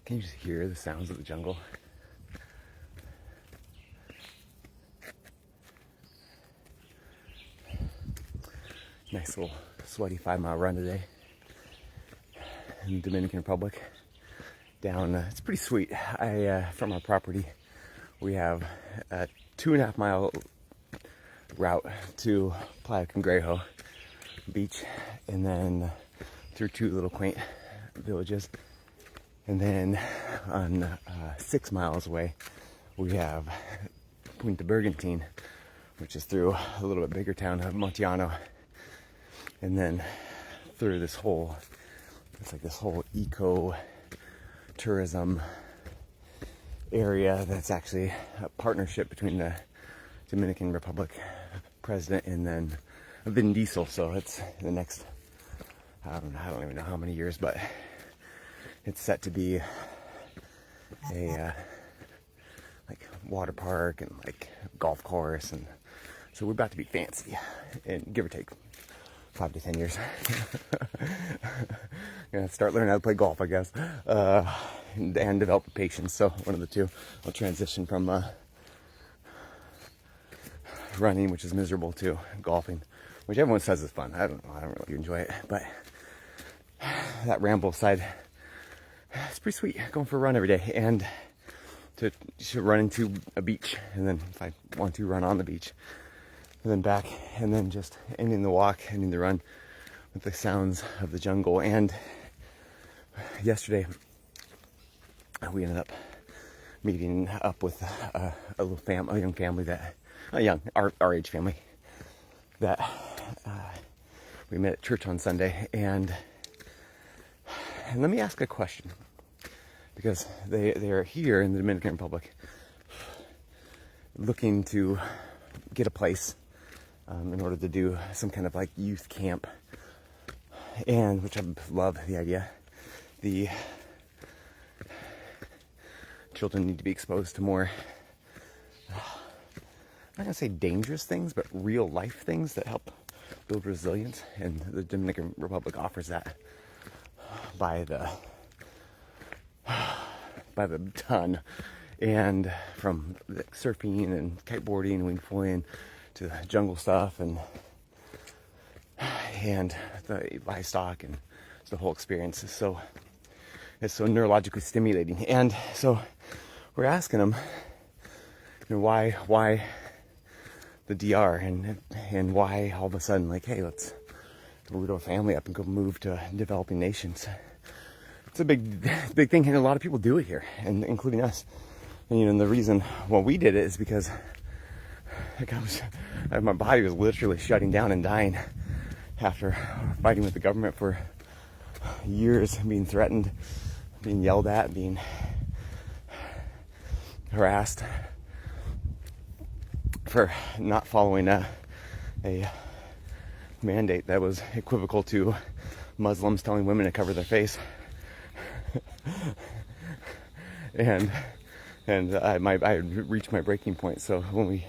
Can you just hear the sounds of the jungle? Nice little sweaty 5-mile run today in the Dominican Republic. Down, it's pretty sweet. From our property, we have a 2.5-mile route to Playa Cangrejo beach, and then through 2 little quaint villages. And then on 6 miles away, we have Punta Bergantin, which is through a little bit bigger town of Montiano. And then through this whole, it's like this whole eco-tourism area that's actually a partnership between the Dominican Republic president and then Vin Diesel. So it's the next, I don't even know how many years, but it's set to be a like water park and like golf course, and so we're about to be fancy, and give or take 5 to 10 years. Gonna start learning how to play golf, I guess, and develop patience. So one of the two. I'll transition from running, which is miserable, to golfing, which everyone says is fun. I don't know. I don't really enjoy it, but that ramble side, it's pretty sweet. Going for a run every day, and to run into a beach, and then if I want to, run on the beach, and then back, and then just ending the run with the sounds of the jungle. And yesterday, we ended up meeting up with a young family our age family that we met at church on Sunday. And let me ask a question, because they are here in the Dominican Republic looking to get a place in order to do some kind of like youth camp, and which I love the idea. The children need to be exposed to more, I'm not gonna say dangerous things, but real life things that help build resilience, and the Dominican Republic offers that by the ton. And from surfing and kiteboarding and wing foiling to the jungle stuff and the livestock, and the whole experience is so neurologically stimulating. And so we're asking them, why the DR, and why all of a sudden, like, hey, let's root our family up and go move to developing nations. It's a big thing, and a lot of people do it here, and including us. And the reason why we did it is because my body was literally shutting down and dying after fighting with the government for years, being threatened, being yelled at, being harassed for not following a mandate that was equivocal to Muslims telling women to cover their face. and I had reached my breaking point. So when we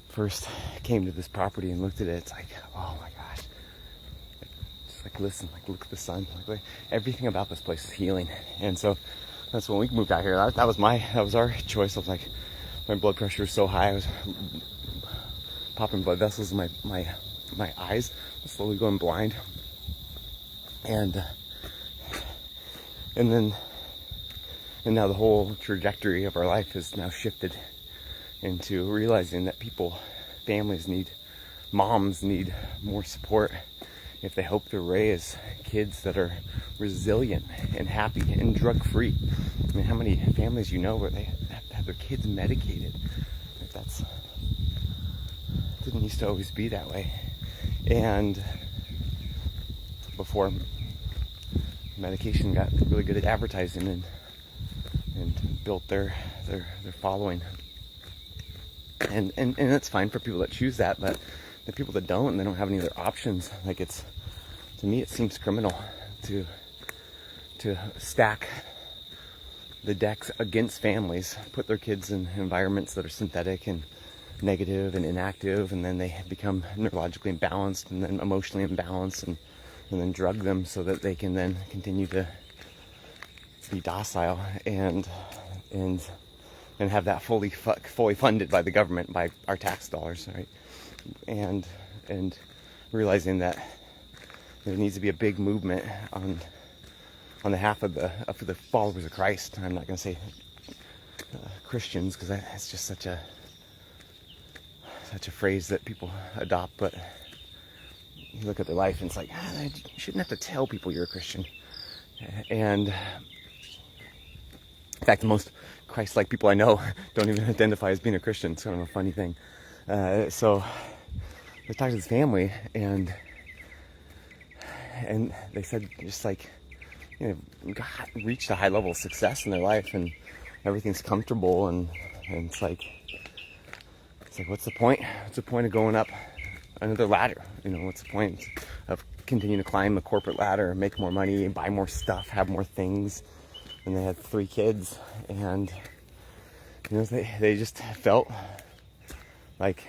first came to this property and looked at it, it's like, oh my gosh, just like listen, like look at the sun, like everything about this place is healing. And so that's when we moved out here. That was our choice. I was like, my blood pressure was so high, I was popping blood vessels in my eyes, slowly going blind. And now the whole trajectory of our life has now shifted into realizing that moms need more support if they hope to raise kids that are resilient and happy and drug-free. I mean, how many families where they have their kids medicated? Like didn't used to always be that way. And before medication got really good at advertising and built their following. And that's fine for people that choose that, but the people that don't, and they don't have any other options, to me it seems criminal to stack the decks against families, put their kids in environments that are synthetic and negative and inactive, and then they become neurologically imbalanced and then emotionally imbalanced, and then drug them so that they can then continue to be docile and have that fully funded by the government, by our tax dollars, right? And realizing that there needs to be a big movement on the half of the followers of Christ. I'm not going to say Christians, because it's just such a phrase that people adopt, but you look at their life and it's like, you shouldn't have to tell people you're a Christian. And in fact, the most Christ-like people I know don't even identify as being a Christian. It's kind of a funny thing. So I talked to his family, and they said, just like, reached a high level of success in their life, and everything's comfortable, and it's like, what's the point? What's the point of going up another ladder? What's the point of continuing to climb the corporate ladder, make more money, buy more stuff, have more things? And they had 3 kids, and they just felt like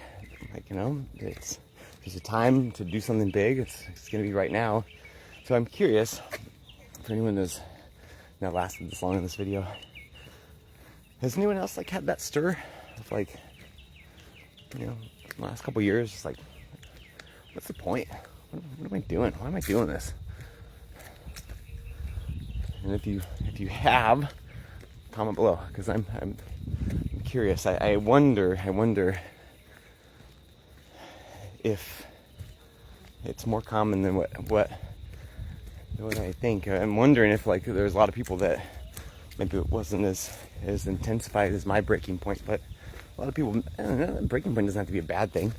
there's a time to do something big. It's going to be right now. So I'm curious, for anyone that's not lasted this long in this video, has anyone else had that stir of the last couple years, just what's the point? What am I doing? Why am I doing this? And if you have, comment below, because I'm curious. I wonder if it's more common than what I think. I'm wondering if there's a lot of people that maybe it wasn't as intensified as my breaking point, but a lot of people, breaking point doesn't have to be a bad thing.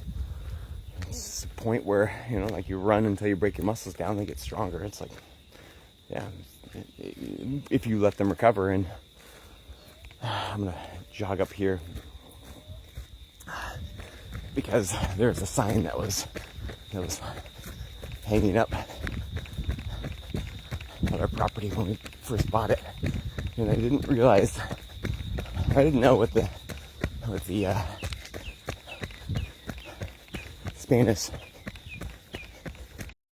It's a point where you run until you break your muscles down, they get stronger. It's if you let them recover. And I'm gonna jog up here because there's a sign that was hanging up at our property when we first bought it, and I didn't know what the Spanish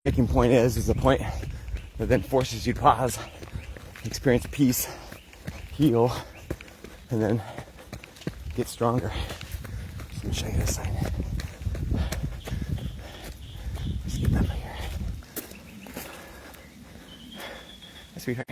breaking point is a point that then forces you to pause, experience peace, heal, and then get stronger. Just let me show you this sign. Let's get that here. Hi, sweetheart.